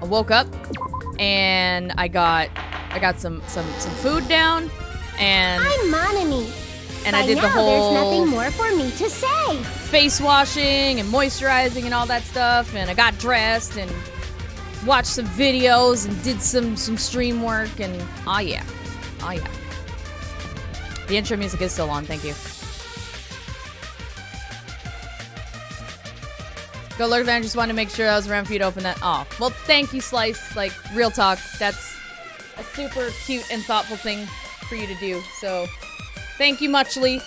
I woke up and I got some food down, and I'm Monami. And By I did now, the whole there's nothing more for me to say. face washing and moisturizing and all that stuff, and I got dressed and watched some videos and did some stream work, and oh yeah. The intro music is still on, thank you. Go lurk there, I just wanted to make sure I was around for you to open that. Oh, well, thank you, Slice. Like, real talk, that's a super cute and thoughtful thing for you to do. So, thank you muchly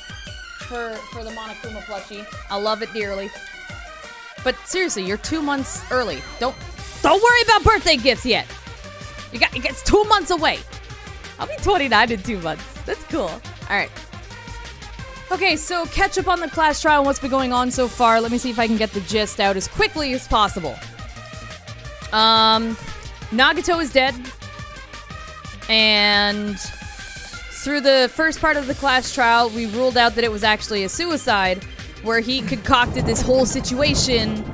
for the Monokuma plushie. I love it dearly. But seriously, you're 2 months early. Don't worry about birthday gifts yet. It's 2 months away. I'll be 29 in 2 months. That's cool. All right. Okay, so catch up on the class trial and what's been going on so far. Let me see if I can get the gist out as quickly as possible. Nagato is dead. And through the first part of the class trial, we ruled out that it was actually a suicide, where he concocted this whole situation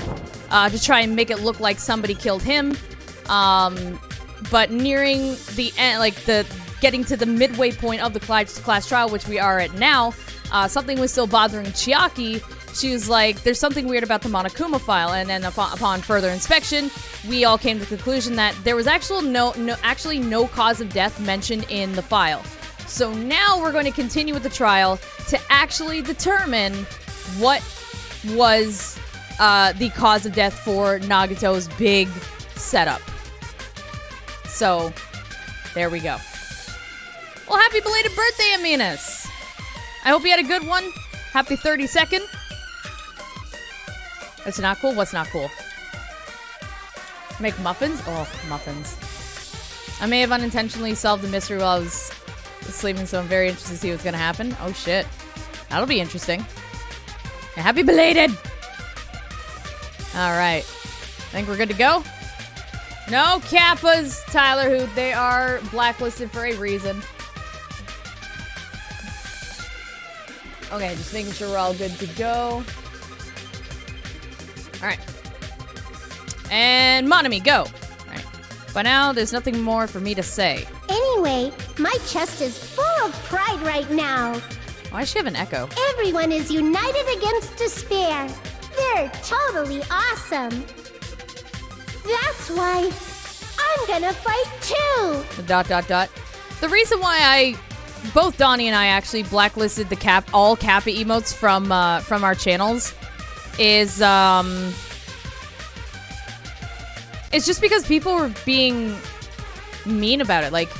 to try and make it look like somebody killed him. But nearing the end, like getting to the midway point of the class trial, which we are at now, something was still bothering Chiaki. She was like, there's something weird about the Monokuma file. And then upon further inspection, we all came to the conclusion that there was actually no cause of death mentioned in the file. So now we're going to continue with the trial to actually determine what was the cause of death for Nagato's big setup. So, there we go. Well, happy belated birthday, Aminus! I hope you had a good one. Happy 32nd. That's not cool? What's not cool? Make muffins? Oh, muffins. I may have unintentionally solved the mystery while I was sleeping, so I'm very interested to see what's gonna happen. Oh, shit. That'll be interesting. And happy belated! Alright. Think we're good to go? No Kappas, Tyler Hoot. They are blacklisted for a reason. Okay, just making sure we're all good to go. Alright. And Monami, go! Alright. By now, there's nothing more for me to say. Anyway, my chest is full of pride right now. Why does she have an echo? Everyone is united against despair. They're totally awesome. That's why I'm gonna fight too. ... The reason why both Donnie and I actually blacklisted the all Kappa emotes from our channels is it's just because people were being mean about it. Like,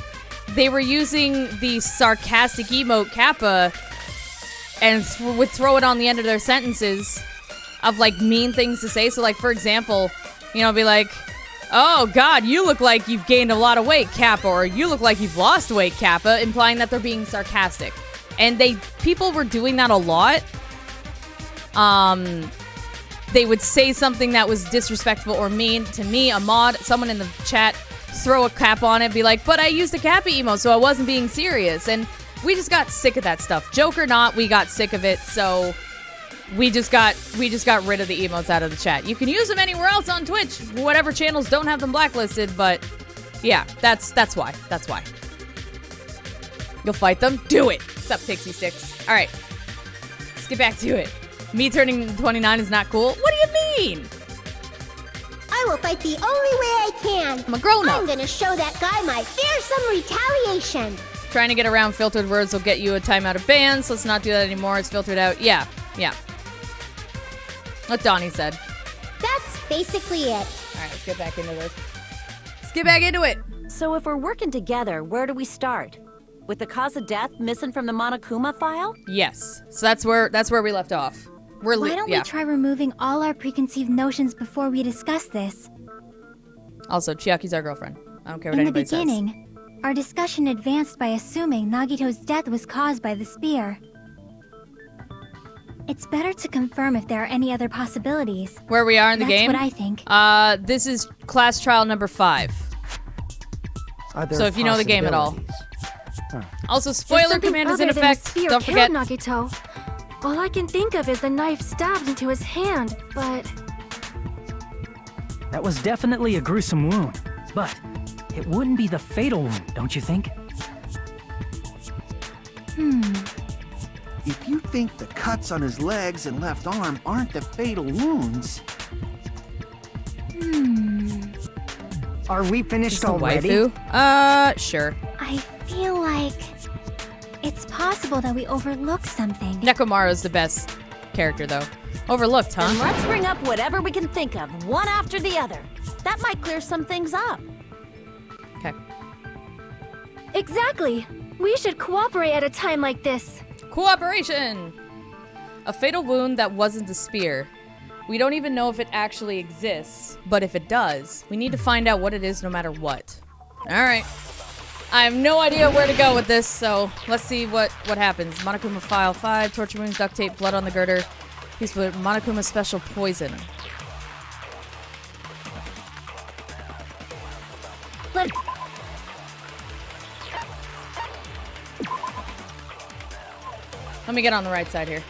they were using the sarcastic emote Kappa and would throw it on the end of their sentences of, like, mean things to say. So, like, for example, you know, be like, oh, God, you look like you've gained a lot of weight, Kappa, or you look like you've lost weight, Kappa, implying that they're being sarcastic. And people were doing that a lot. They would say something that was disrespectful or mean to me, a mod, someone in the chat, throw a cap on it, be like, but I used a Kappa emote, so I wasn't being serious. And we just got sick of that stuff. Joke or not, we got sick of it, so we just got rid of the emotes out of the chat. You can use them anywhere else on Twitch, whatever channels don't have them blacklisted, but yeah, that's why. That's why. You'll fight them? Do it! What's up, Pixie Sticks? Alright. Let's get back to it. Me turning 29 is not cool? What do you mean? I will fight the only way I can. I'm a grown-up. I'm gonna show that guy my fearsome retaliation. Trying to get around filtered words will get you a timeout of bans, so let's not do that anymore. It's filtered out. Yeah. What Donnie said. That's basically it. Alright, let's get back into this. Let's get back into it. So if we're working together, where do we start? With the cause of death missing from the Monokuma file? Yes. So that's where we left off. Why don't we try removing all our preconceived notions before we discuss this? Also, Chiaki's our girlfriend. I don't care what anybody says. In the beginning, our discussion advanced by assuming Nagito's death was caused by the spear. It's better to confirm if there are any other possibilities. Where we are in the game? That's what I think. This is class trial number 5. So if you know the game at all. Also, spoiler command is in effect. Don't forget. Nagito. All I can think of is the knife stabbed into his hand, but... That was definitely a gruesome wound. But it wouldn't be the fatal wound, don't you think? If you think the cuts on his legs and left arm aren't the fatal wounds... Are we finished The already? waifu? Sure. I feel like it's possible that we overlooked something. Nekomaru's the best character, though. Overlooked, And huh? let's bring up whatever we can think of, one after the other. That might clear some things up. Okay. Exactly. We should cooperate at a time like this. Cooperation! A fatal wound that wasn't a spear. We don't even know if it actually exists, but if it does, we need to find out what it is no matter what. Alright. I have no idea where to go with this, so let's see what happens. Monokuma File 5, torture wounds, duct tape, blood on the girder. He's put Monokuma Special Poison. Let Let me get on the right side here.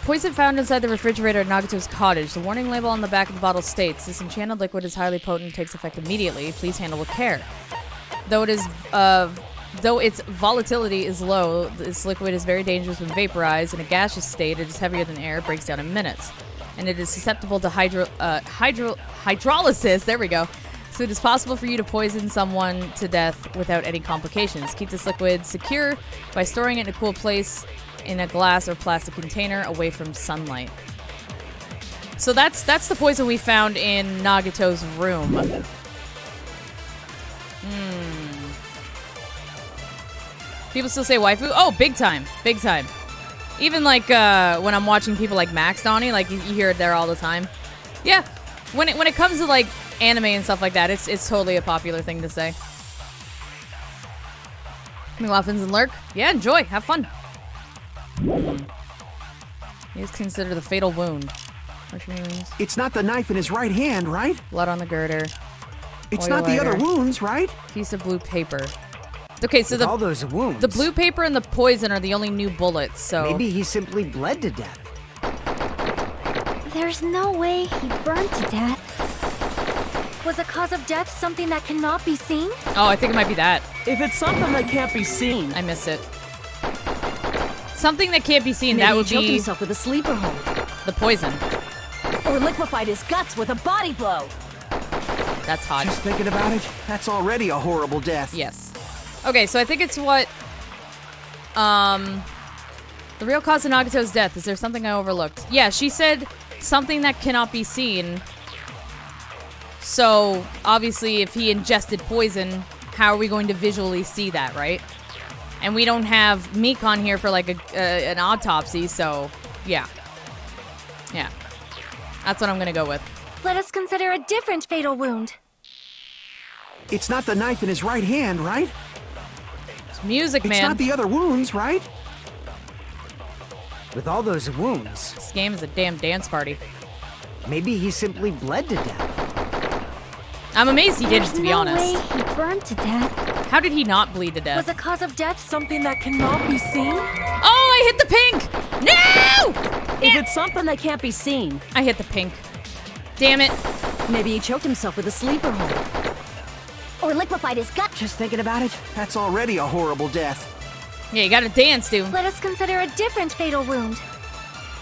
Poison found inside the refrigerator at Nagato's cottage. The warning label on the back of the bottle states, this enchanted liquid is highly potent and takes effect immediately. Please handle with care. Though its volatility is low, this liquid is very dangerous when vaporized. In a gaseous state, it is heavier than air, breaks down in minutes. And it is susceptible to hydrolysis. There we go. So it is possible for you to poison someone to death without any complications. Keep this liquid secure by storing it in a cool place in a glass or plastic container away from sunlight. So that's the poison we found in Nagato's room. People still say waifu? Oh, big time. Big time. Even like when I'm watching people like Max Donnie, like you hear it there all the time. Yeah. When it comes to like anime and stuff like that, it's totally a popular thing to say. McLaughlins and Lurk? Yeah, enjoy. Have fun. He's considered the fatal wound. It's not the knife in his right hand, right? Blood on the girder. It's Oil not the lighter. other wounds, right? Piece of blue paper. Okay, so With all those wounds. the blue paper and the poison are the only new bullets, so... Maybe he simply bled to death. There's no way he burned to death. Was the cause of death something that cannot be seen? Oh, I think it might be that. If it's something that can't be seen, I missed it. Something that can't be seen, Maybe that would he choked be himself with a sleeper hold. the poison. Or liquefied his guts with a body blow. That's hot. Just thinking about it, that's already a horrible death. Yes. Okay, so I think it's what... The real cause of Nagato's death. Is there something I overlooked? Yeah, she said something that cannot be seen. So, obviously, if he ingested poison, how are we going to visually see that, right? And we don't have Meek on here for, like, an autopsy, so... Yeah. Yeah. That's what I'm gonna go with. Let us consider a different fatal wound. It's not the knife in his right hand, right? It's music, It's man. not the other wounds, right? With all those wounds, This game is a damn dance party. maybe he simply bled to death. I'm amazed he didn't, There's to be no honest. way he burned to death. How did he not bleed to death? Was the cause of death something that cannot be seen? Oh, I hit the pink! No! If it's something that can't be seen, I hit the pink. Damn it. maybe he choked himself with a sleeper hold. Or liquefied his gut. Just thinking about it, that's already a horrible death. Yeah, you gotta dance, dude. Let us consider a different fatal wound.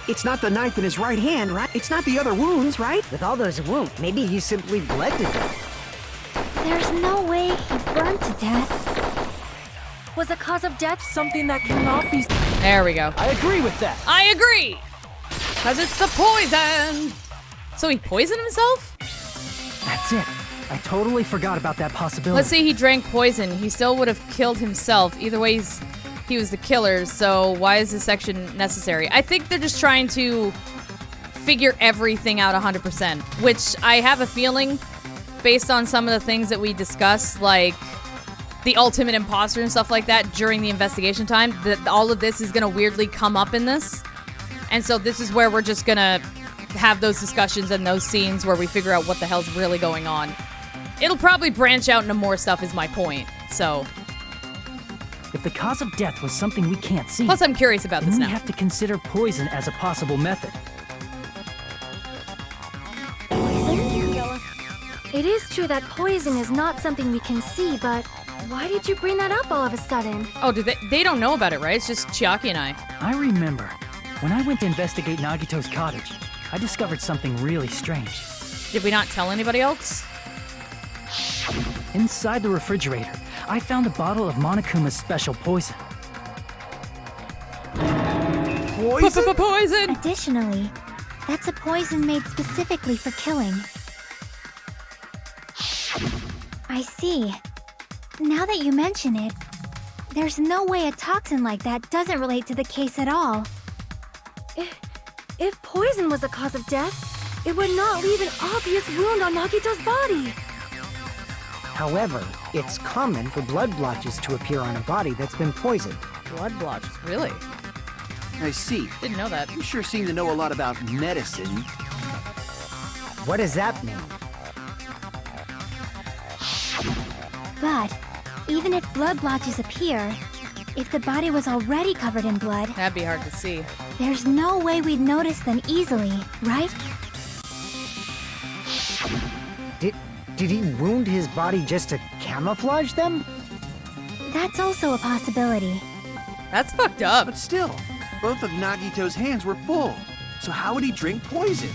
It's not the knife in his right hand, right? It's not the other wounds, right? With all those wounds, maybe he simply bled to death. There's no way he burned to death. Was the cause of death something that cannot be seen? There we go. I agree with that. I agree! Because it's the poison! So he poisoned himself? That's it. I totally forgot about that possibility. Let's say he drank poison. He still would have killed himself. Either way, he was the killer, so why is this section necessary? I think they're just trying to figure everything out 100%, which I have a feeling, based on some of the things that we discussed, like the ultimate imposter and stuff like that during the investigation time, that all of this is going to weirdly come up in this. And so this is where we're just going to have those discussions and those scenes where we figure out what the hell's really going on. It'll probably branch out into more stuff is my point, so... If the cause of death was something we can't see, Plus, I'm curious about then this we now. have to consider poison as a possible method. It is true that poison is not something we can see, but why did you bring that up all of a sudden? Oh, they don't know about it, right? It's just Chiaki and I. I remember. When I went to investigate Nagito's cottage, I discovered something really strange. Did we not tell anybody else? Inside the refrigerator, I found a bottle of Monokuma's special poison. Poison? Poison! Additionally, that's a poison made specifically for killing. I see. Now that you mention it, there's no way a toxin like that doesn't relate to the case at all. If poison was the cause of death, it would not leave an obvious wound on Nagito's body. However, it's common for blood blotches to appear on a body that's been poisoned. Blood blotches, really? I see. Didn't know that. You sure seem to know a lot about medicine. What does that mean? But even if blood blotches appear, if the body was already covered in blood, That'd be hard to see. there's no way we'd notice them easily, right? Did he wound his body just to camouflage them? That's also a possibility. That's fucked up. But still, both of Nagito's hands were full. So how would he drink poison?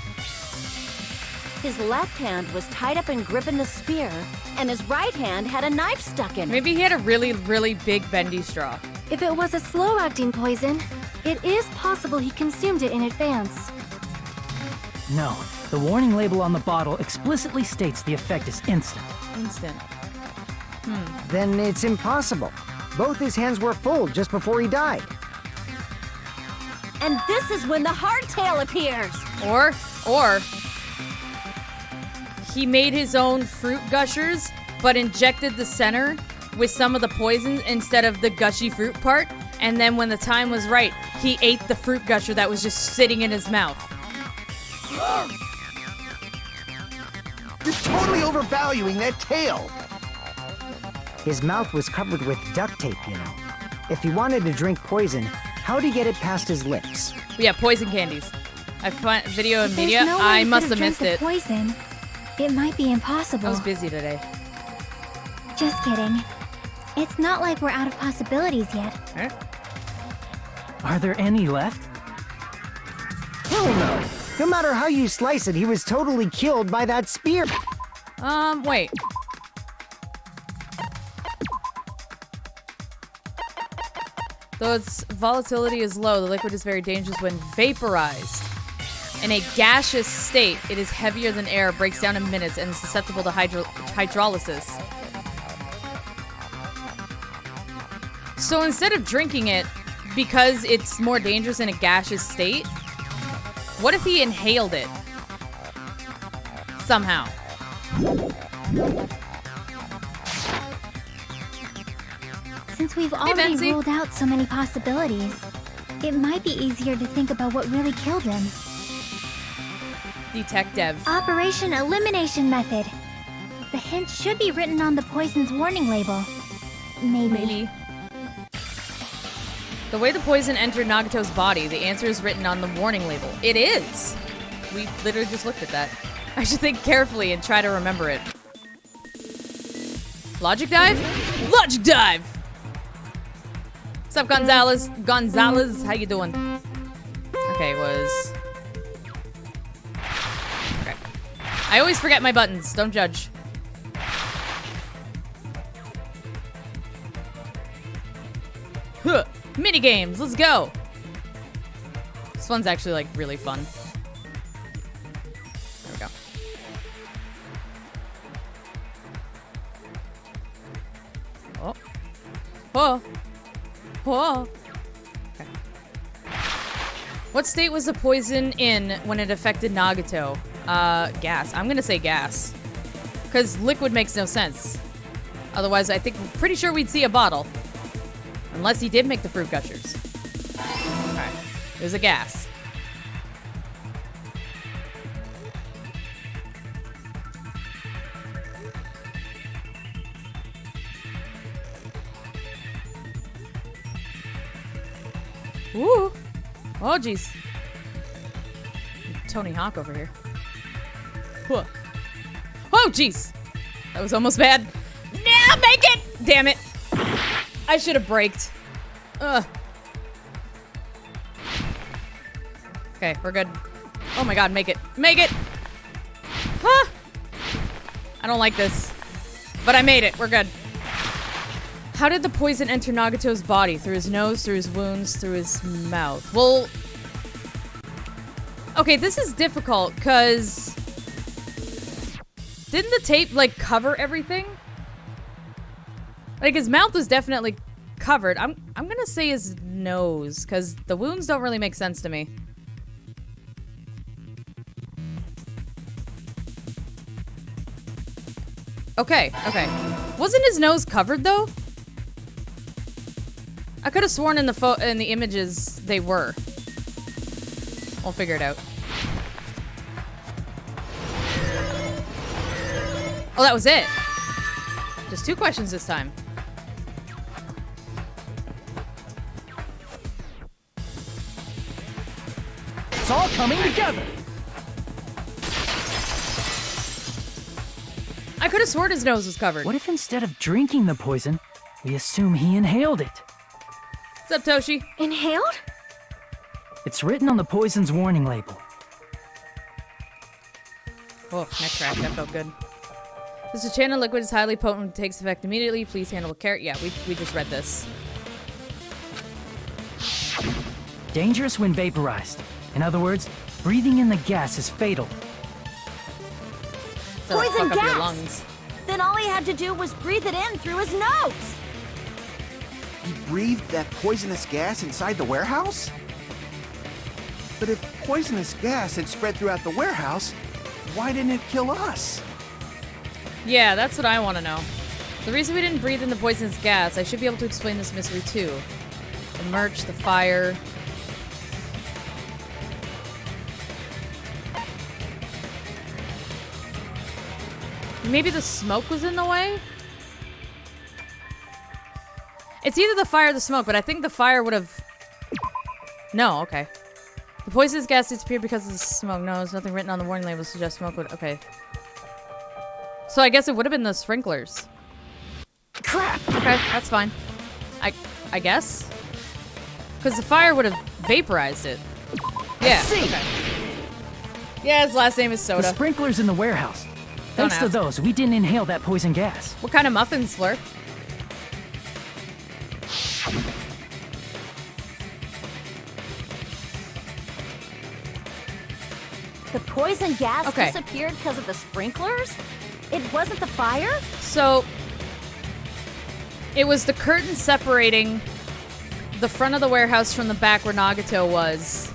His left hand was tied up and gripping the spear, and his right hand had a knife stuck in it. Maybe he had a really, really big bendy straw. If it was a slow-acting poison, it is possible he consumed it in advance. No, the warning label on the bottle explicitly states the effect is instant. Instant. Then it's impossible. Both his hands were full just before he died. And this is when the hardtail appears. Or he made his own fruit gushers, but injected the center with some of the poison instead of the gushy fruit part. And then when the time was right, he ate the fruit gusher that was just sitting in his mouth. You're totally overvaluing that tail. His mouth was covered with duct tape, you know. If he wanted to drink poison, how'd he get it past his lips? Yeah, poison candies. I find video and There's media. no way I he must could've have drank missed the it. poison. It might be I impossible. was busy today. Just kidding. It's not like we're out of possibilities yet. Huh? Are there any left? Hell no. No matter how you slice it, he was totally killed by that spear. Wait. Though its volatility is low, the liquid is very dangerous when vaporized. In a gaseous state, it is heavier than air, breaks down in minutes, and is susceptible to hydrolysis. So instead of drinking it, because it's more dangerous in a gaseous state, what if he inhaled it? Somehow. Since we've already Betsy. ruled out so many possibilities, it might be easier to think about what really killed him. Detective. Operation Elimination Method. The hint should be written on the poison's warning label. Maybe. The way the poison entered Nagito's body, the answer is written on the warning label. It is! We literally just looked at that. I should think carefully and try to remember it. Logic dive? Logic dive! What's up, Gonzalez? Gonzalez, how you doing? Okay, it was... Okay. I always forget my buttons. Don't judge. Huh. Mini games, let's go. This one's actually like really fun. There we go. Oh. Oh. Oh. Okay. What state was the poison in when it affected Nagito? Gas. I'm gonna say gas. Because liquid makes no sense. Otherwise, I think we're pretty sure we'd see a bottle. Unless he did make the fruit gushers. Alright. There's a gas. Ooh. Oh, jeez. Tony Hawk over here. Whoa. Oh, jeez. That was almost bad. Nah, make it! Damn it. I should have braked. Ugh. Okay, we're good. Oh my god, make it. Make it! Huh! I don't like this. But I made it. We're good. How did the poison enter Nagato's body? Through his nose, through his wounds, through his mouth? Well... Okay, this is difficult, because... Didn't the tape, like, cover everything? Like, his mouth was definitely covered. I'm gonna say his nose, because the wounds don't really make sense to me. Okay, okay. Wasn't his nose covered, though? I could have sworn in the images they were. We'll figure it out. Oh, that was it. Just 2 questions this time. It's all coming together. I could have sworn his nose was covered. What if instead of drinking the poison, we assume he inhaled it? What's up, Toshi? Inhaled? It's written on the poison's warning label. Oh, neck crack. That felt good. This enchanted liquid is highly potent and takes effect immediately. Please handle with care. Yeah, we just read this. Dangerous when vaporized. In other words, breathing in the gas is fatal. So Poison fuck up your gas. lungs. Then all he had to do was breathe it in through his nose. He breathed that poisonous gas inside the warehouse? But if poisonous gas had spread throughout the warehouse, why didn't it kill us? Yeah, that's what I want to know. The reason we didn't breathe in the poisonous gas, I should be able to explain this mystery too. The merch, the fire. Maybe the smoke was in the way? It's either the fire or the smoke, but I think the fire would have... No, okay. The poisonous gas disappeared because of the smoke. No, there's nothing written on the warning label to suggest smoke would... Okay. So I guess it would have been the sprinklers. Crap! Okay, that's fine. I guess? Because the fire would have vaporized it. Yeah, okay. Yeah, his last name is The Soda. sprinklers in the warehouse. Don't Thanks to ask. those, we didn't inhale that poison gas. What kind of muffins, Fleur? The poison gas Okay. disappeared because of the sprinklers? It wasn't the fire? So, it was the curtain separating the front of the warehouse from the back where Nagato was.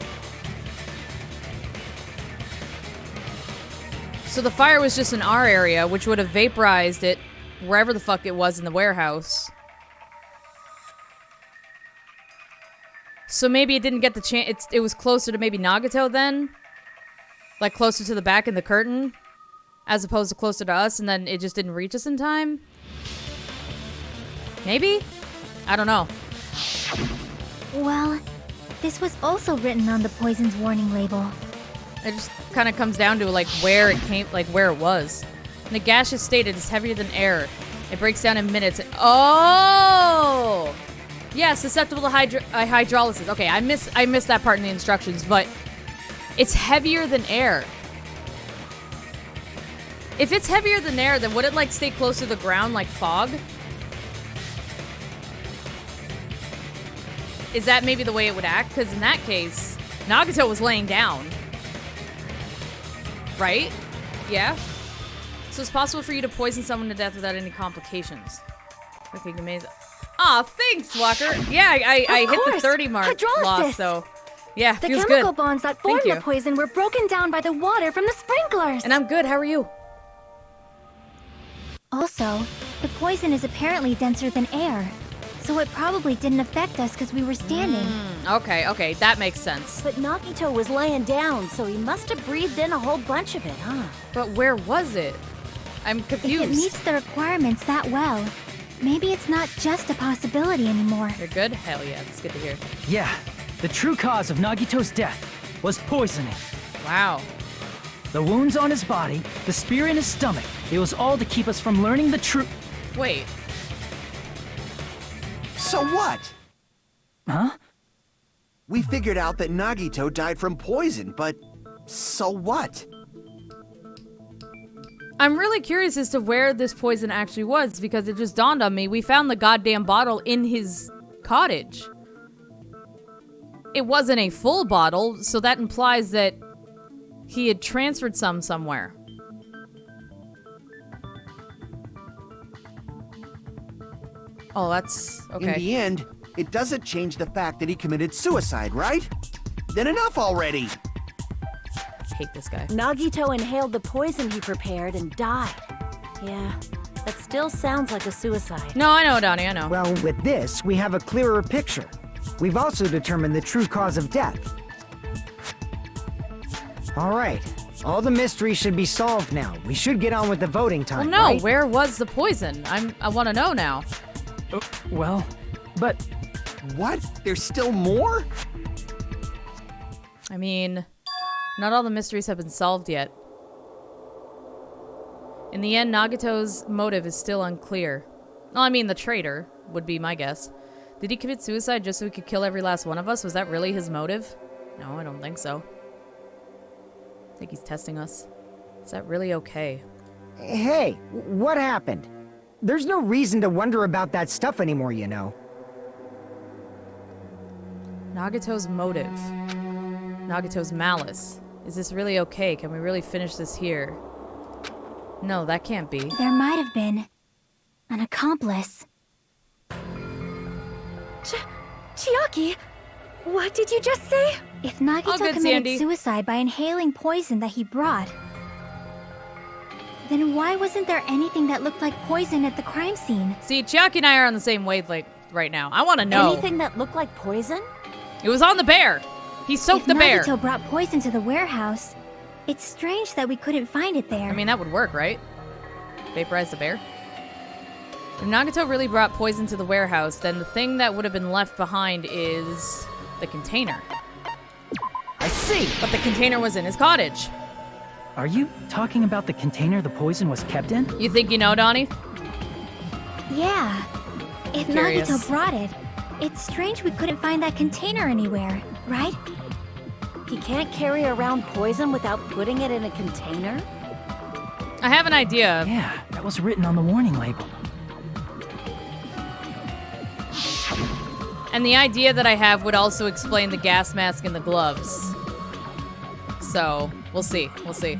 So the fire was just in our area, which would have vaporized it wherever the fuck it was in the warehouse. So maybe it didn't get the chance. It was closer to maybe Nagato then? Like closer to the back in the curtain? As opposed to closer to us, and then it just didn't reach us in time? Maybe? I don't know. Well, this was also written on the poison's warning label. It just kind of comes down to like where it came, like where it was. In the gaseous state, it is heavier than air. It breaks down in minutes. Oh! Yeah, susceptible to hydrolysis. Okay, I missed that part in the instructions, but it's heavier than air. If it's heavier than air, then would it like stay close to the ground like fog? Is that maybe the way it would act? Because in that case, Nagato was laying down. Right? Yeah? So it's possible for you to poison someone to death without any complications. Okay, amazing. Aw, thanks, Walker. Yeah, I hit the 30 mark Hydrolysis. loss, so yeah, The feels chemical good. bonds that Thank formed you. the poison were broken down by the water from the sprinklers. And I'm good, how are you? Also, the poison is apparently denser than air, so it probably didn't affect us because we were standing. Okay, that makes sense. But Nagito was laying down, so he must have breathed in a whole bunch of it, huh? But where was it? I'm If confused. it meets the requirements that well, maybe it's not just a possibility anymore. You're good? Hell yeah, that's good to hear. Yeah, the true cause of Nagito's death was poisoning. Wow. The wounds on his body, the spear in his stomach, It was all to keep us from learning the truth. Wait. So what? Huh? We figured out that Nagito died from poison, but so what? I'm really curious as to where this poison actually was, because it just dawned on me. We found the goddamn bottle in his cottage. It wasn't a full bottle, so that implies that he had transferred some somewhere. Oh, that's okay. In the end, it doesn't change the fact that he committed suicide, right? Then enough already! I hate this guy. Nagito inhaled the poison he prepared and died. Yeah, that still sounds like a suicide. No, I know, Donnie, I know. Well, with this, we have a clearer picture. We've also determined the true cause of death. All right. All the mysteries should be solved now. We should get on with the voting time, Well, no, right? where was the poison? I want to know now. Well, but What? There's still more? I mean, not all the mysteries have been solved yet. In the end, Nagito's motive is still unclear. Well, I mean, the traitor would be my guess. Did he commit suicide just so he could kill every last one of us? Was that really his motive? No, I don't think so. I think he's testing us. Is that really okay? Hey, what happened? There's no reason to wonder about that stuff anymore, you know. Nagito's motive. Nagito's malice. Is this really okay? Can we really finish this here? No, that can't be. There might have been an accomplice. Chiaki, what did you just say? If All Nagito good, committed Sandy. suicide by inhaling poison that he brought, then why wasn't there anything that looked like poison at the crime scene? See, Chiaki and I are on the same wavelength right now. I want to know. Anything that looked like poison? It was on the bear. He soaked If the bear. Nagito brought poison to the warehouse, it's strange that we couldn't find it there. I mean, that would work, right? Vaporize the bear? If Nagito really brought poison to the warehouse, then the thing that would have been left behind is the container. I see! But the container was in his cottage. are you talking about the container the poison was kept in? You think you know, Donnie? Yeah. If Curious. Nagito brought it, it's strange we couldn't find that container anywhere, right? He can't carry around poison without putting it in a container? I have an idea. Yeah, that was written on the warning label. And the idea that I have would also explain the gas mask and the gloves. So, we'll see. We'll see.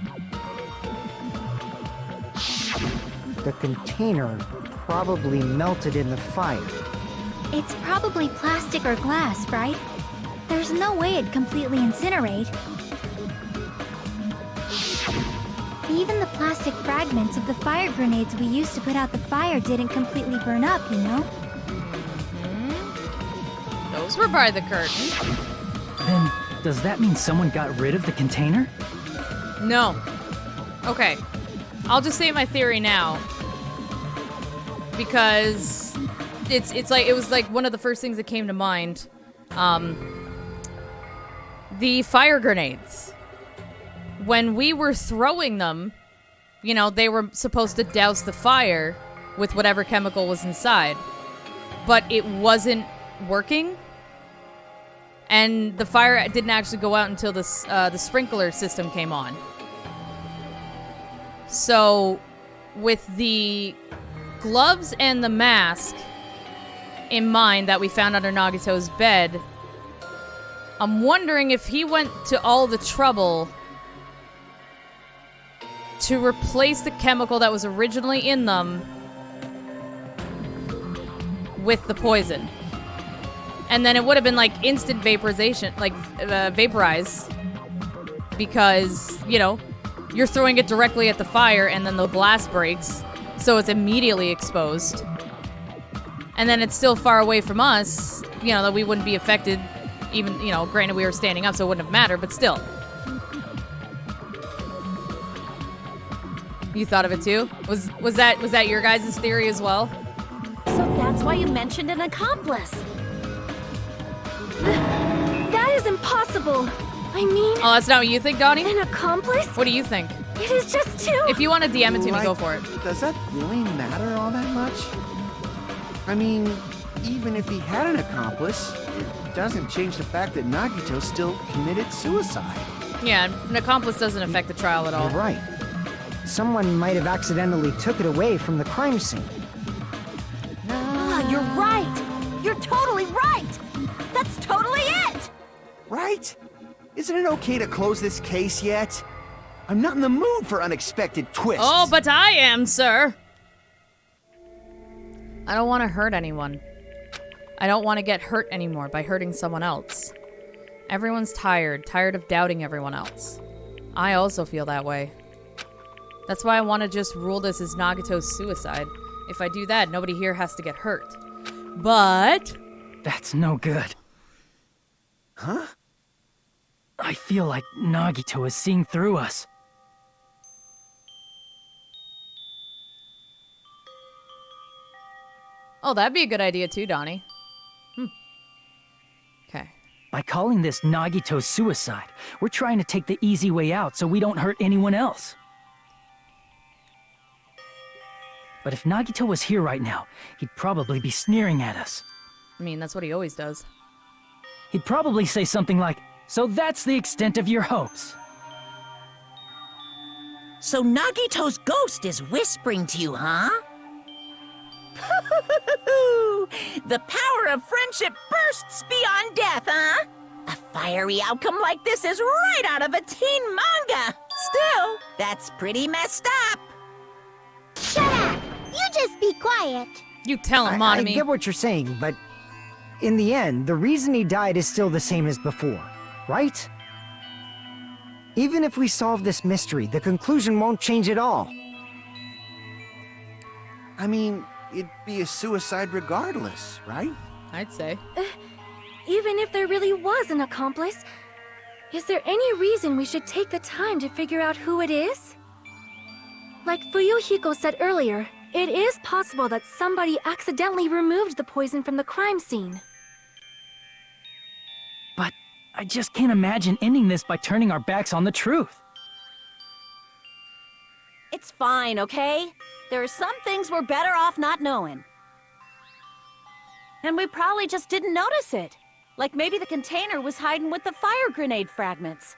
The container probably melted in the fire. It's probably plastic or glass, right? There's no way it'd completely incinerate. Even the plastic fragments of the fire grenades we used to put out the fire didn't completely burn up, you know? Those were by the curtain. Then, does that mean someone got rid of the container? No. Okay. I'll just say my theory now. Because it's like it was like one of the first things that came to mind. The fire grenades. When we were throwing them, you know, they were supposed to douse the fire with whatever chemical was inside. But it wasn't working. And the fire didn't actually go out until the sprinkler system came on. So, with the gloves and the mask in mind that we found under Nagito's bed, I'm wondering if he went to all the trouble to replace the chemical that was originally in them with the poison. And then it would have been like instant vaporization, like vaporize. Because, you know, you're throwing it directly at the fire and then the glass breaks. So it's immediately exposed. And then it's still far away from us, you know, that we wouldn't be affected. Even, you know, granted we were standing up so it wouldn't have mattered, but still. You thought of it too? Was that your guys' theory as well? So that's why you mentioned an accomplice. That is impossible. I mean, Oh, that's not what you think, Donnie? an accomplice? What do you think? It is just too... If you want to DM it to me, Like, go for it. Does that really matter all that much? I mean, even if he had an accomplice, it doesn't change the fact that Nagito still committed suicide. Yeah, an accomplice doesn't affect the trial at all. You're right. Someone might have accidentally took it away from the crime scene. Ah, you're right. You're totally right. That's totally it. Right? Isn't it okay to close this case yet? I'm not in the mood for unexpected twists. Oh, but I am, sir. I don't want to hurt anyone. I don't want to get hurt anymore by hurting someone else. Everyone's tired of doubting everyone else. I also feel that way. That's why I want to just rule this as Nagito's suicide. If I do that, nobody here has to get hurt. But... That's no good. Huh? I feel like Nagito is seeing through us. Oh, that'd be a good idea too, Donnie. Okay. By calling this Nagito's suicide, we're trying to take the easy way out so we don't hurt anyone else. But if Nagito was here right now, he'd probably be sneering at us. I mean, that's what he always does. He'd probably say something like, "So that's the extent of your hopes." So Nagito's ghost is whispering to you, huh? The power of friendship bursts beyond death, huh? A fiery outcome like this is right out of a teen manga. Still, that's pretty messed up. Shut up! You just be quiet. You tell him, I Monami. get what you're saying, but in the end, the reason he died is still the same as before, right? Even if we solve this mystery, the conclusion won't change at all. I mean, it'd be a suicide regardless, right? I'd say. Even if there really was an accomplice, is there any reason we should take the time to figure out who it is? Like Fuyuhiko said earlier, it is possible that somebody accidentally removed the poison from the crime scene. But I just can't imagine ending this by turning our backs on the truth. It's fine, okay? There are some things we're better off not knowing. And we probably just didn't notice it. Like maybe the container was hiding with the fire grenade fragments.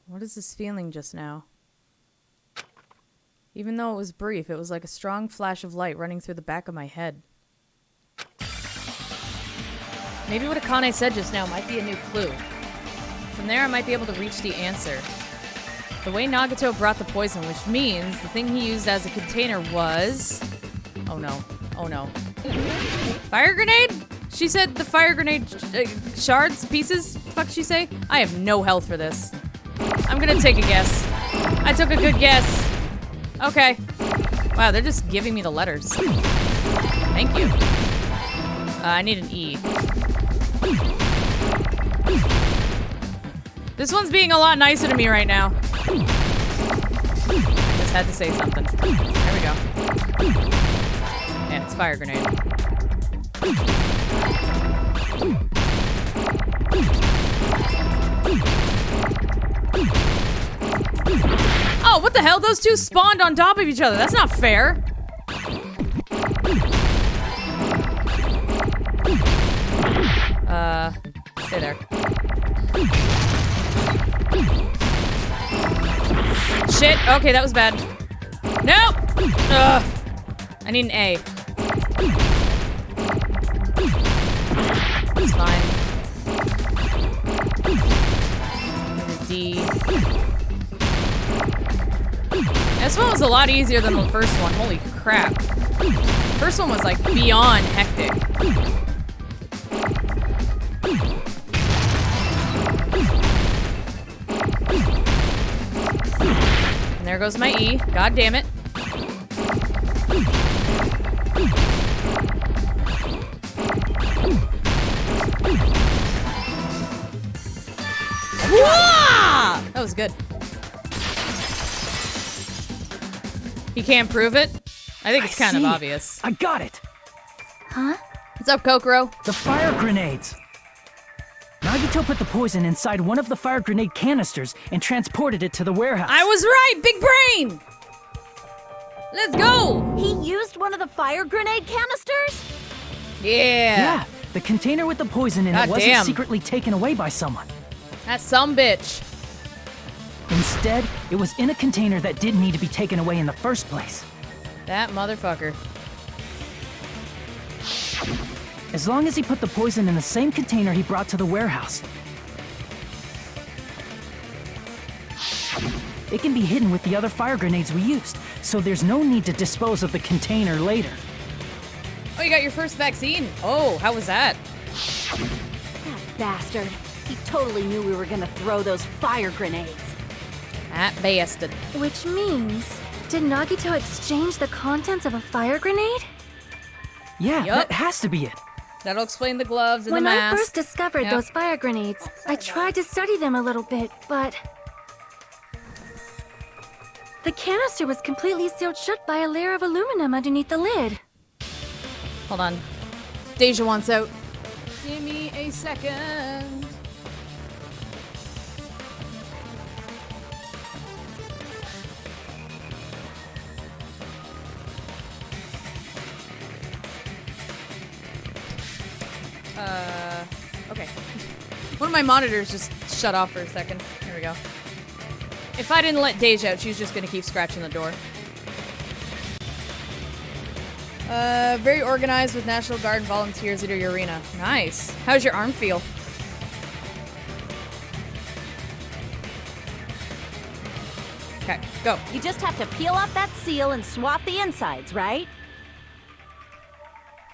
What is this feeling just now? Even though it was brief, it was like a strong flash of light running through the back of my head. Maybe what Akane said just now might be a new clue. From there, I might be able to reach the answer. The way Nagito brought the poison, which means the thing he used as a container was... Oh no. Oh no. Fire grenade? She said the fire grenade shards, pieces? Fuck she say? I have no health for this. I'm gonna take a guess. I took a good guess. Okay. Wow, they're just giving me the letters. Thank you. I need an E. This one's being a lot nicer to me right now. Just had to say something. There we go. Yeah, it's fire grenade. Oh, what the hell? Those two spawned on top of each other. That's not fair. Stay there. Shit. Okay, that was bad. No! Ugh. I need an A. It's fine. D. This one was a lot easier than the first one. Holy crap. First one was like beyond hectic. And there goes my E. God damn it. Wah! That was good. You can't prove it? I think it's kind of obvious. I got it! Huh? What's up, Kokoro? The fire grenades! Nagito put the poison inside one of the fire grenade canisters and transported it to the warehouse. I was right! Big brain! Let's go! He used one of the fire grenade canisters? Yeah, the container with the poison in it wasn't Goddamn. secretly taken away by someone. That sumbitch. Instead, it was in a container that didn't need to be taken away in the first place. That motherfucker. As long as he put the poison in the same container he brought to the warehouse. It can be hidden with the other fire grenades we used, so there's no need to dispose of the container later. Oh, you got your first vaccine? Oh, how was that? That bastard. He totally knew we were gonna throw those fire grenades. That bastard. Which means, did Nagito exchange the contents of a fire grenade? Yeah, Yup. that has to be it. That'll explain the gloves and When the I mask. first discovered Yep. those fire grenades, I tried to study them a little bit, but... The canister was completely sealed shut by a layer of aluminum underneath the lid. Hold on. Deja wants out. Give me a second. Okay. One of my monitors just shut off for a second. Here we go. If I didn't let Deja out, she was just gonna keep scratching the door. Very organized with National Guard volunteers at your arena. Nice. How's your arm feel? Okay, go. You just have to peel off that seal and swap the insides, right?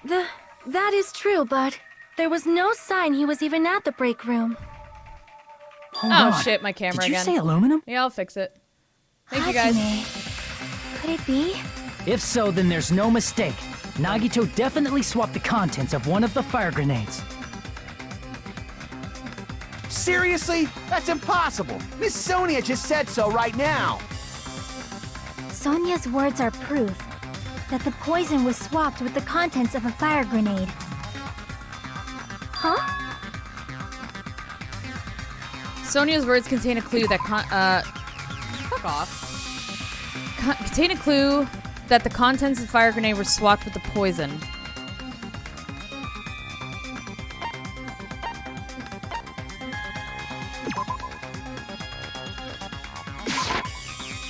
That is true, but there was no sign he was even at the break room. Hold Oh on. shit, my camera Did you again. say aluminum? Yeah, I'll fix it. Thank you guys. Hajime. Could it be? If so, then there's no mistake. Nagito definitely swapped the contents of one of the fire grenades. Seriously? That's impossible. Miss Sonia just said so right now. Sonia's words are proof that the poison was swapped with the contents of a fire grenade. Huh? Sonia's words contain a clue that fuck off. Contain a clue that the contents of the fire grenade were swapped with the poison.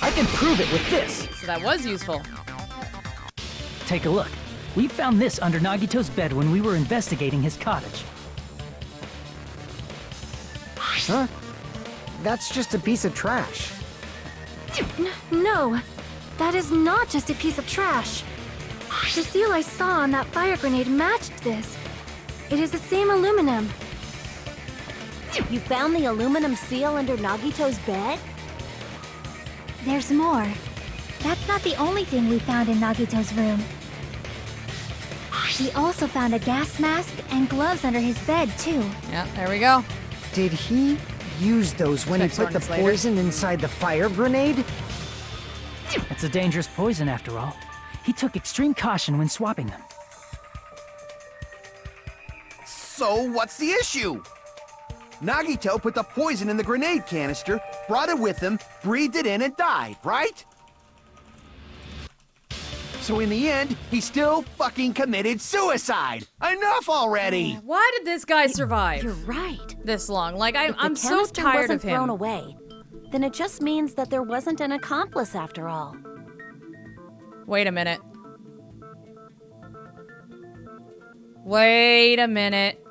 I can prove it with this. So that was useful. Take a look. We found this under Nagito's bed when we were investigating his cottage. Huh? That's just a piece of trash. No, that is not just a piece of trash. The seal I saw on that fire grenade matched this. It is the same aluminum. You found the aluminum seal under Nagito's bed? There's more. That's not the only thing we found in Nagito's room. We also found a gas mask and gloves under his bed, too. Yeah, there we go. Did he use those when he Check put the soreness later. poison inside the fire grenade? It's a dangerous poison after all. He took extreme caution when swapping them. So what's the issue? Nagito put the poison in the grenade canister, brought it with him, breathed it in, and died, right? So in the end, he still fucking committed suicide. Enough already! Why did this guy survive You're right. this long? Like, If I'm the so canister tired wasn't of him. thrown away, then it just means that there wasn't an accomplice after all. Wait a minute. Wait a minute.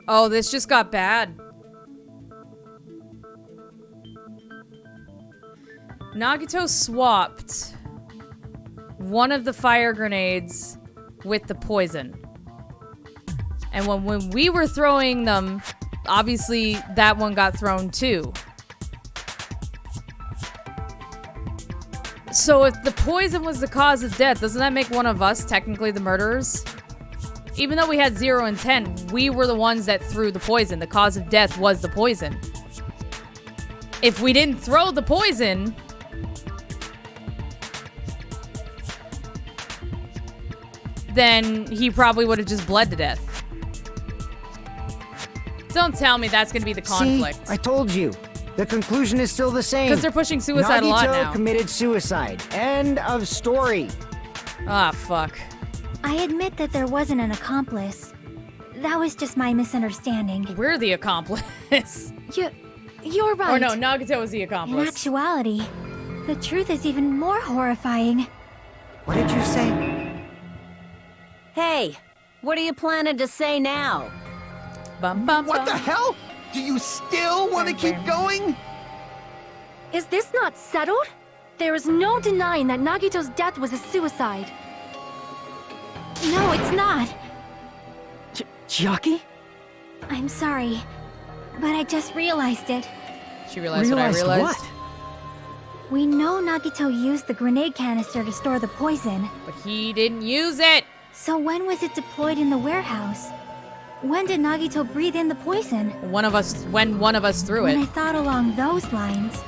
Oh, this just got bad. Nagito swapped one of the fire grenades with the poison. And when we were throwing them, obviously that one got thrown too. So if the poison was the cause of death, doesn't that make one of us technically the murderers? Even though we had 0 and 10, we were the ones that threw the poison. The cause of death was the poison. If we didn't throw the poison, then he probably would have just bled to death. don't tell me that's gonna be the conflict. See, I told you. The conclusion is still the same. Because they're pushing suicide a lot Nagito now. committed suicide. End of story. Ah, fuck. I admit that there wasn't an accomplice. That was just my misunderstanding. We're the accomplice. You're right. Or no, Nagito was the In accomplice. actuality, the truth is even more horrifying. What did you say? Hey, what are you planning to say now? Bum, bum, What the bum. hell? Do you still want to keep going? Is this not settled? There is no denying that Nagito's death was a suicide. No, it's not. Chiaki? I'm sorry, but I just realized it. She realized what I realized. What? We know Nagito used the grenade canister to store the poison. But he didn't use it. So when was it deployed in the warehouse? When did Nagito breathe in the poison? When one of us threw When I it. thought along those lines,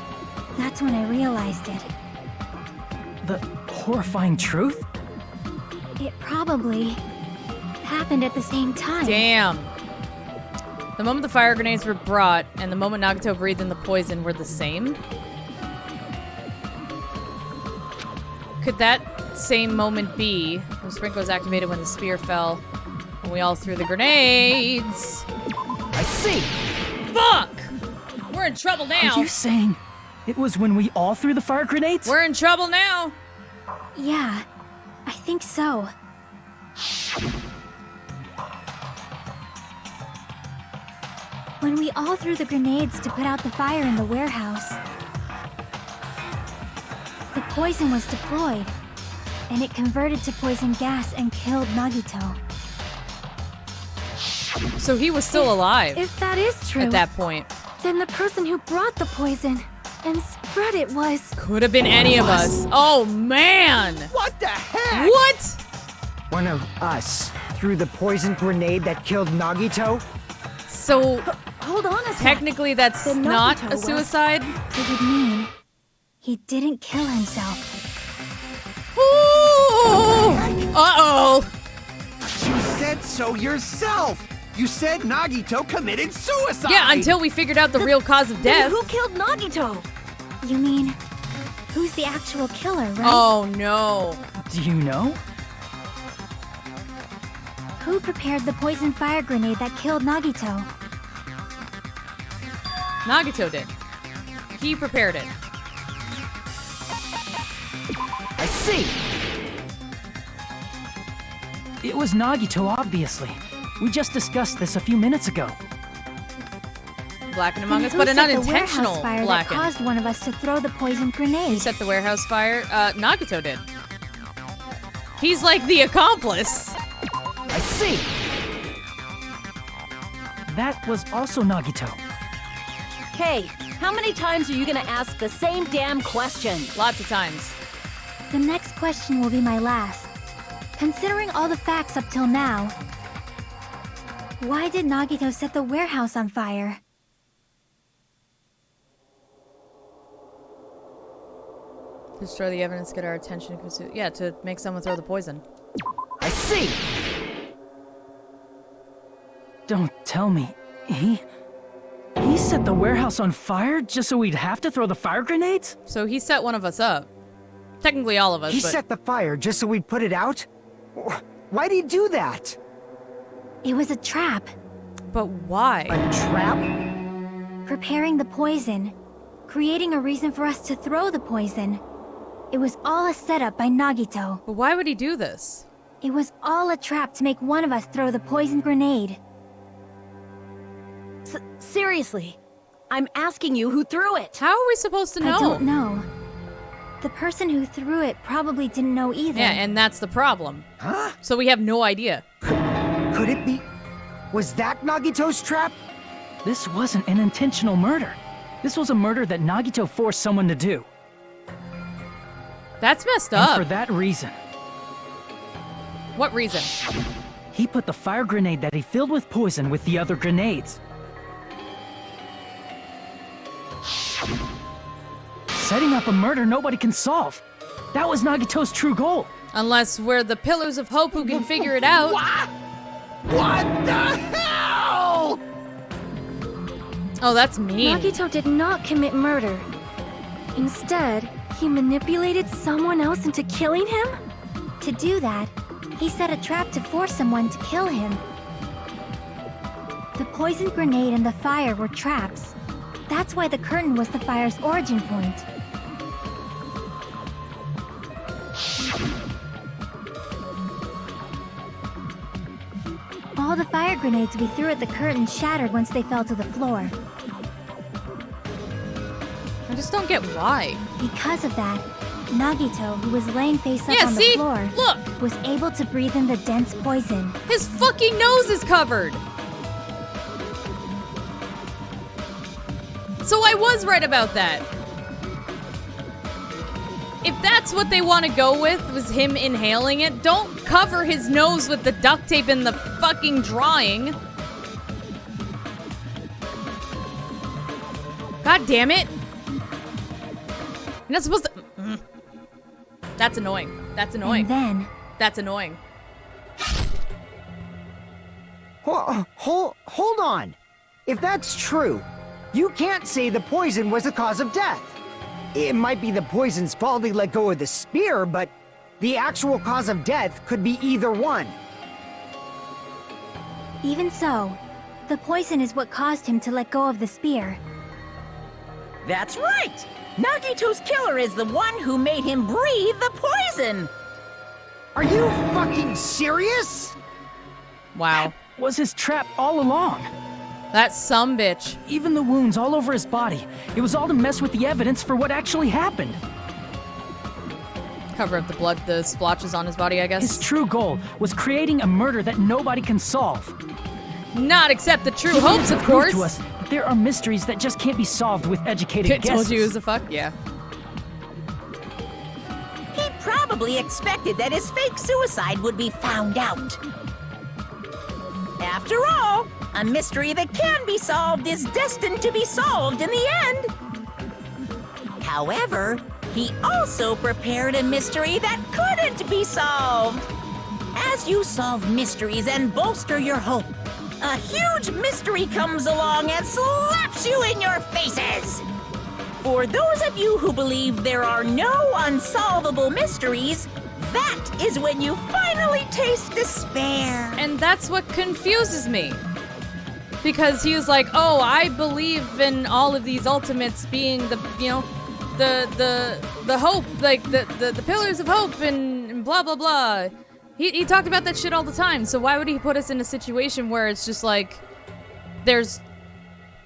that's when I realized it. The horrifying truth? It probably happened at the same time. Damn. The moment the fire grenades were brought and the moment Nagito breathed in the poison were the same? Could that same moment be when sprinkler was activated when the spear fell and we all threw the grenades? I see! Fuck! We're in trouble now. Are you saying it was when we all threw the fire grenades? We're in trouble now. Yeah, I think so. When we all threw the grenades to put out the fire in the warehouse, the poison was deployed, and it converted to poison gas and killed Nagito. So he was still alive If that is true, at that point. then the person who brought the poison and spread it was... Could have been any of us. Oh, man. What the heck? What? One of us threw the poison grenade that killed Nagito? So Hold on a sec. technically that's Then not Nagito a was- suicide? It would mean he didn't kill himself. Ooh. Uh-oh. You said so yourself. You said Nagito committed suicide. Yeah, until we figured out the real cause of Then death. who killed Nagito? You mean, who's the actual killer, right? Oh, no. Do you know? Who prepared the poison fire grenade that killed Nagito? Nagito did. He prepared it. I see! It was Nagito, obviously. We just discussed this a few minutes ago. Blackened among Then us, who but an set the unintentional warehouse fire that blackened. caused one of us to throw the poison grenade? He set the warehouse fire. Nagito did. He's like the accomplice. I see! That was also Nagito. Hey, how many times are you gonna ask the same damn question? Lots of times. The next question will be my last. Considering all the facts up till now, why did Nagito set the warehouse on fire? Destroy the evidence, get our attention. Yeah, to make someone throw the poison. I see! Don't tell me. He set the warehouse on fire just so we'd have to throw the fire grenades? So he set one of us up. Technically all of us, He but set the fire just so we'd put it out? Why'd he do that? It was a trap. but why? A trap? Preparing the poison. Creating a reason for us to throw the poison. It was all a setup by Nagito. But why would he do this? It was all a trap to make one of us throw the poison grenade. Seriously, I'm asking you who threw it. How are we supposed to know? I don't know. The person who threw it probably didn't know either. Yeah, and that's the problem. Huh? So we have no idea. Could it be? Was that Nagito's trap? This wasn't an intentional murder. This was a murder that Nagito forced someone to do. That's messed And up. for that reason, What reason? he put the fire grenade that he filled with poison with the other grenades. Setting up a murder nobody can solve. That was Nagito's true goal. Unless we're the pillars of hope who can figure it out. What? What the hell? Oh, that's mean. Nagito did not commit murder. Instead, he manipulated someone else into killing him? To do that, he set a trap to force someone to kill him. The poison grenade and the fire were traps. That's why the curtain was the fire's origin point. All the fire grenades we threw at the curtain shattered once they fell to the floor. I just don't get why. Because of that, Nagito, who was laying face up Yeah, on see? the floor, Look! was able to breathe in the dense poison. His fucking nose is covered! So I was right about that. If that's what they want to go with, was him inhaling it, don't cover his nose with the duct tape in the fucking drawing. God damn it. You're not supposed to... That's annoying. That's annoying. And then... That's annoying. Hold on. If that's true, you can't say the poison was the cause of death. It might be the poison's fault he let go of the spear, but the actual cause of death could be either one. Even so, the poison is what caused him to let go of the spear. That's right! Nagito's killer is the one who made him breathe the poison! Are you fucking serious? Wow. Was his trap all along. That sumbitch. Even the wounds all over his body. It was all to mess with the evidence for what actually happened. Cover up the blood, the splotches on his body, I guess. His true goal was creating a murder that nobody can solve. Not except the true He wanted hopes, to of prove course. to us that there are mysteries that just can't be solved with educated Kid guesses. told you it was a fuck? Yeah. He probably expected that his fake suicide would be found out. After all, a mystery that can be solved is destined to be solved in the end. However, he also prepared a mystery that couldn't be solved. As you solve mysteries and bolster your hope, a huge mystery comes along and slaps you in your faces. For those of you who believe there are no unsolvable mysteries, that is when you finally taste despair. And that's what confuses me. Because he was like, oh, I believe in all of these ultimates being the, you know, the hope, like the pillars of hope and blah, blah, blah. He talked about that shit all the time. So why would he put us in a situation where it's just like, there's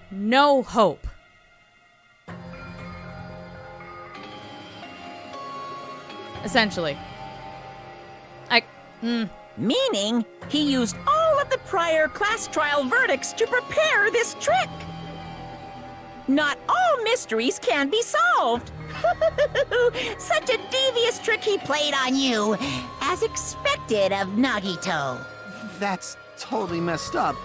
no hope? Essentially. Meaning, he used all of the prior class trial verdicts to prepare this trick. Not all mysteries can be solved. Such a devious trick he played on you, as expected of Nagito. That's totally messed up.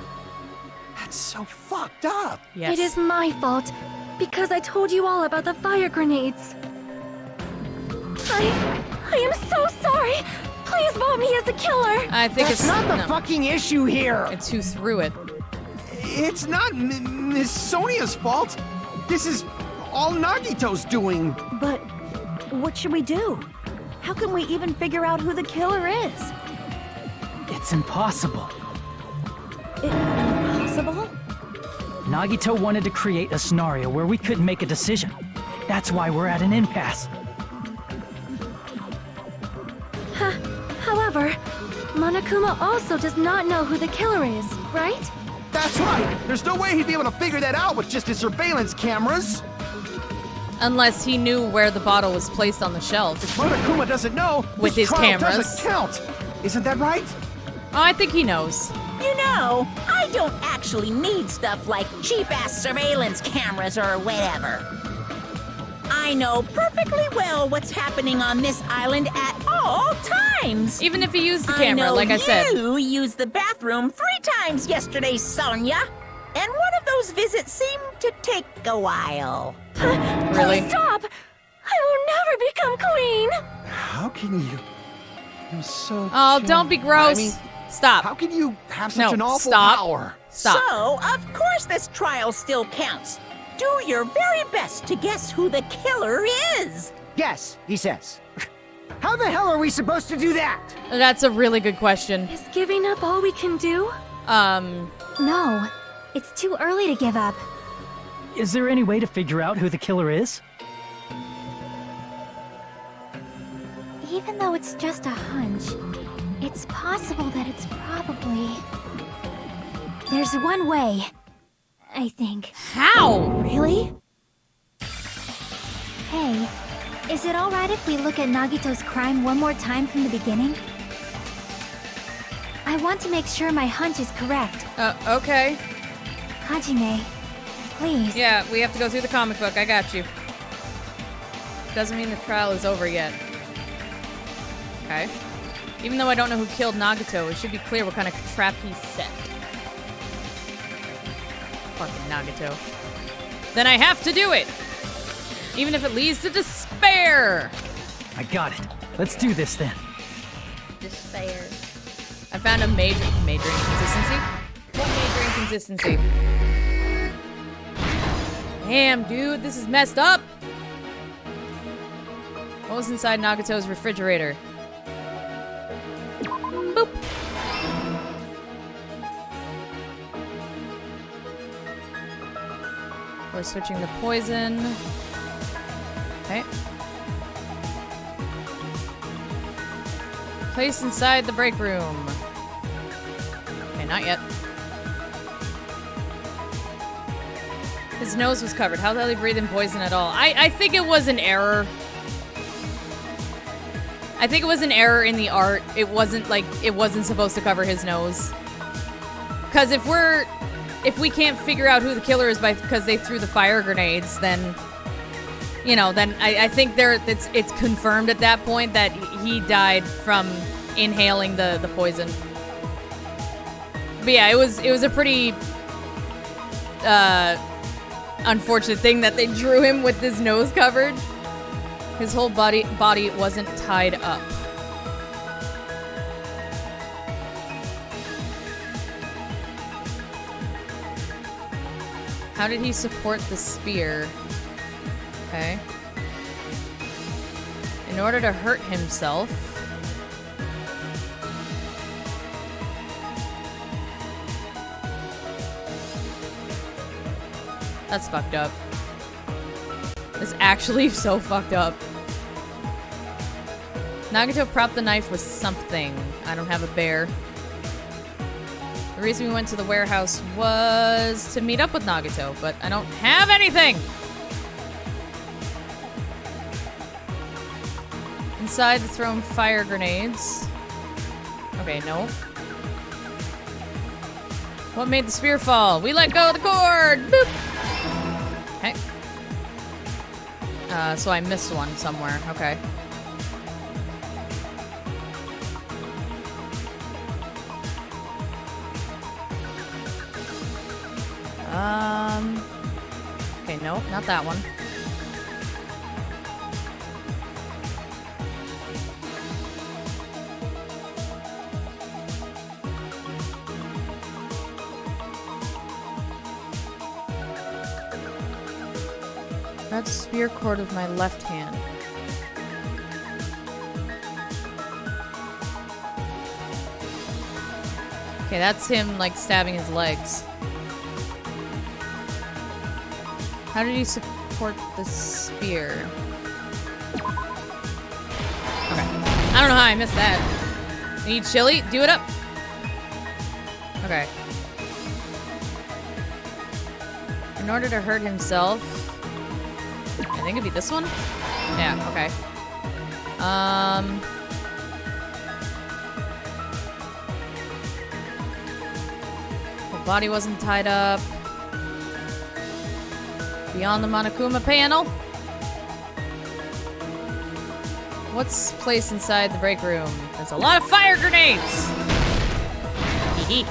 That's so fucked up. Yes. It is my fault, because I told you all about the fire grenades. I am so sorry. Please vote me as the killer. I think That's it's not the no, fucking issue here. It's who threw it. It's not Miss Sonia's fault. This is all Nagito's doing. But what should we do? How can we even figure out who the killer is? It's impossible. Impossible? Nagito wanted to create a scenario where we couldn't make a decision. That's why we're at an impasse. However, Monokuma also does not know who the killer is, right? That's right. There's no way he'd be able to figure that out with just his surveillance cameras. Unless he knew where the bottle was placed on the shelf. Monokuma doesn't know. With this his trial cameras. doesn't count. Isn't that right? Oh, I think he knows. You know, I don't actually need stuff like cheap-ass surveillance cameras or whatever. I know perfectly well what's happening on this island at all times. Even if he used the I camera, know like I said. you used the bathroom 3 times yesterday, Sonia. And one of those visits seemed to take a while. Really? Please stop! I will never become queen! How can you? You're so. Oh, don't be gross. I mean, Stop. how can you have such No, an awful stop. power? Stop. So, of course this trial still counts. Do your very best to guess who the killer is. Yes, he says. How the hell are we supposed to do that? That's a really good question. Is giving up all we can do? No, it's too early to give up. Is there any way to figure out who the killer is? Even though it's just a hunch, it's possible that it's probably... There's one way, I think. How? Really? Hey, is it alright if we look at Nagito's crime one more time from the beginning? I want to make sure my hunch is correct. Okay. Hajime, please. Yeah, we have to go through the comic book. I got you. Doesn't mean the trial is over yet. Okay. Even though I don't know who killed Nagito, it should be clear what kind of trap he set. Fucking Nagito. Then I have to do it! Even if it leads to despair! I got it. Let's do this then. Despair. I found a major inconsistency. What major inconsistency? Damn, dude, this is messed up! What was inside Nagito's refrigerator? Boop. We're switching the poison. Okay. Place inside the break room. Okay, not yet. His nose was covered. How the hell did he breathe in poison at all? I think it was an error. I think it was an error in the art. It wasn't supposed to cover his nose. Because if we can't figure out who the killer is because they threw the fire grenades, then, you know, then I think it's confirmed at that point that he died from inhaling the poison. But yeah, it was a pretty unfortunate thing that they drew him with his nose covered. His whole body wasn't tied up. How did he support the spear? Okay. In order to hurt himself. That's fucked up. It's actually so fucked up. Nagito propped the knife with something. I don't have a bear. The reason we went to the warehouse was to meet up with Nagito, but I don't have anything! Inside the thrown fire grenades. Okay, no. What made the spear fall? We let go of the cord! Boop! Okay. So I missed one somewhere. Okay. Okay, no, not that one. That's spear cord with my left hand. Okay, that's him, like, stabbing his legs. How did he support the spear? Okay. I don't know how I missed that. Need chili? Do it up. Okay. In order to hurt himself... I think it'd be this one? Yeah, okay. The body wasn't tied up. Beyond the Monokuma panel. What's placed inside the break room? There's a lot of fire grenades! Hee hee.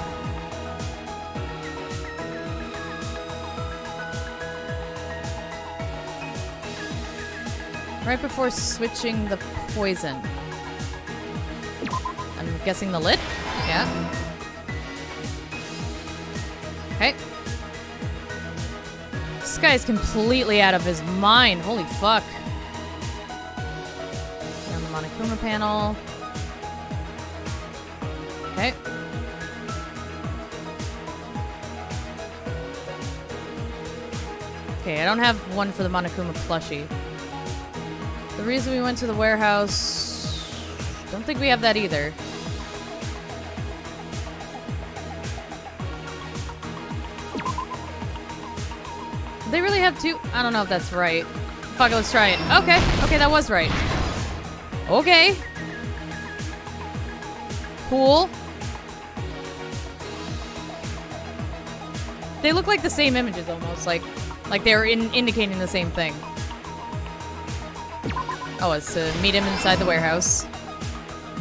Right before switching the poison. I'm guessing the lid? Yeah. This guy's completely out of his mind. Holy fuck. On the Monokuma panel. Okay. Okay, I don't have one for the Monokuma plushie. The reason we went to the warehouse... Don't think we have that either. Do they really have two? I don't know if that's right. Fuck it, let's try it. Okay, okay, that was right. Okay. Cool. They look like the same images almost, like they're indicating the same thing. Oh, it's to meet him inside the warehouse.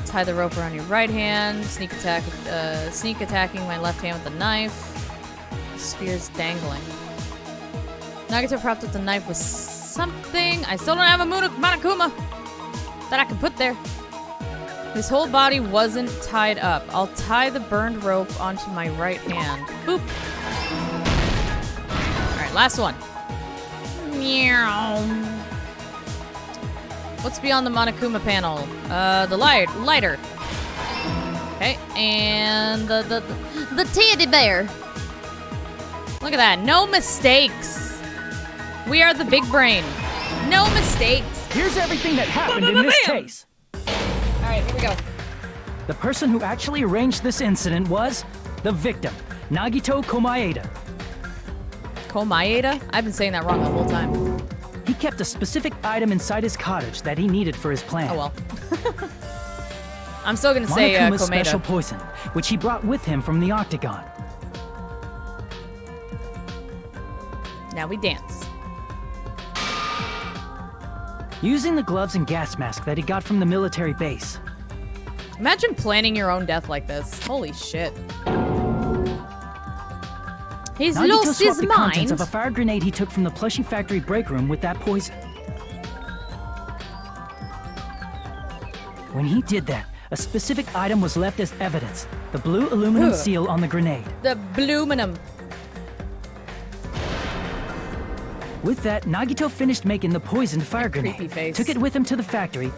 Tie the rope around your right hand. Sneak attacking my left hand with the knife. The spear's dangling. Nagito propped up the knife with something. I still don't have a Monokuma that I can put there. His whole body wasn't tied up. I'll tie the burned rope onto my right hand. Boop. Alright, last one. Meow. What's beyond the Monokuma panel? The lighter. Okay, and the teddy bear. Look at that. No mistakes. We are the big brain. No mistakes. Here's everything that happened in this case. Alright, here we go. The person who actually arranged this incident was the victim, Nagito Komaeda. Komaeda? I've been saying that wrong the whole time. He kept a specific item inside his cottage that he needed for his plan. Oh well. I'm still gonna say Monokuma's Komeda. special poison, which he brought with him from the Octagon. Now we dance. Using the gloves and gas mask that he got from the military base. Imagine planning your own death like this. Holy shit. He's Nagito lost his swapped the contents mind. of a fire grenade he took from the plushie factory break room with that poison. When he did that, a specific item was left as evidence. The blue aluminum seal on the grenade. The bluminum. With that, Nagito finished making the poisoned fire Creepy grenade. face. Took it with him to the factory.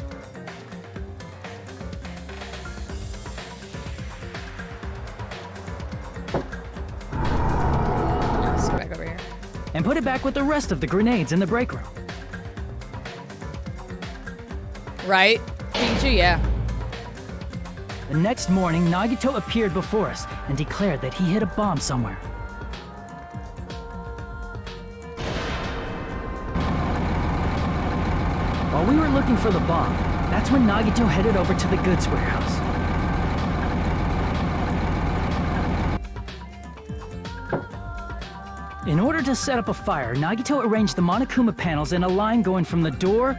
Let's go back over here. And put it back with the rest of the grenades in the break room. Right? Pichu, yeah. The next morning, Nagito appeared before us and declared that he hid a bomb somewhere. While we were looking for the bomb, that's when Nagito headed over to the goods warehouse. In order to set up a fire, Nagito arranged the Monokuma panels in a line going from the door